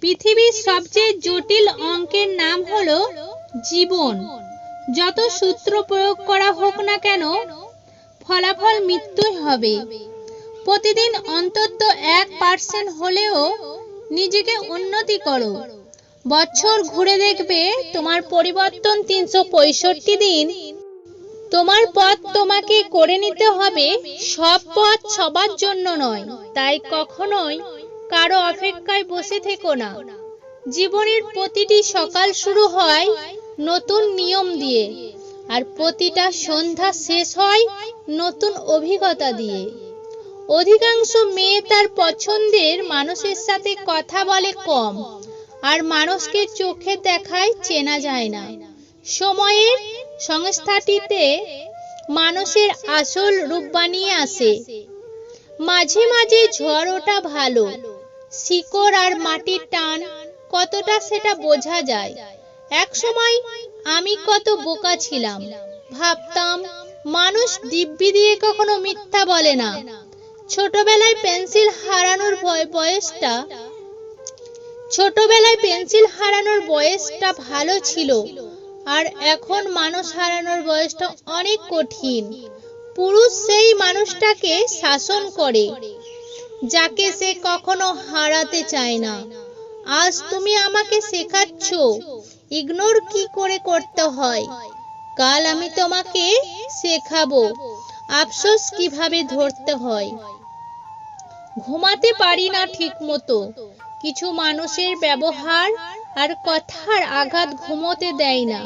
পৃথিবীর সবচেয়ে জটিল অঙ্কের নাম হলো জীবন। যত সূত্র প্রয়োগ করা হোক না কেন, ফলাফল মৃত্যুই হবে। প্রতিদিন অন্তত 1% হলেও নিজেকে উন্নতি করো। বছর ঘুরে দেখবে তোমার পরিবর্তন 365 দিন। তোমার পথ তোমাকে করে নিতে হবে, সব পথ সবার জন্য নয়। তাই কখনোই কারো অপেক্ষায় বসে থেকো না। জীবনের প্রতিটি সকাল শুরু হয় নতুন নিয়ম দিয়ে, আর প্রতিটা সন্ধ্যা শেষ হয় নতুন অভিজ্ঞতা দিয়ে। অধিকাংশ মেয়ে তার পছন্দের মানুষের সাথে কথা বলে কম, আর মানুষকে চোখে দেখায় চেনা যায় না। সময়ের সংস্থাটিতে মানুষের আসল রূপ বানিয়ে আসে। মাঝে মাঝে ঝড় ওঠা ভালো। শিকড় আর মাটির টান কতটা সেটা বোঝা যায়। এক সময় আমি কত বোকা ছিলাম, ভাবতাম মানুষ দিব্যি দিয়ে কখনো মিথ্যা বলে না। ছোটবেলায় পেন্সিল হারানোর বয়সটা ভালো ছিল, আর এখন মানুষ হারানোর বয়সটা অনেক কঠিন। পুরুষ সেই মানুষটাকে শাসন করে যাকে সে কখনো হারাতে চায় না। আজ তুমি আমাকে শেখাচ্ছ ইগনোর কি করে করতে হয়। কাল আমি তোমাকে শেখাবো আফসোস কিভাবে ধরতে হয়। ঘুমাতে পারি না ঠিক মতো। কিছু মানুষের ব্যবহার আর কথার আঘাত ঘুমোতে দেয় না।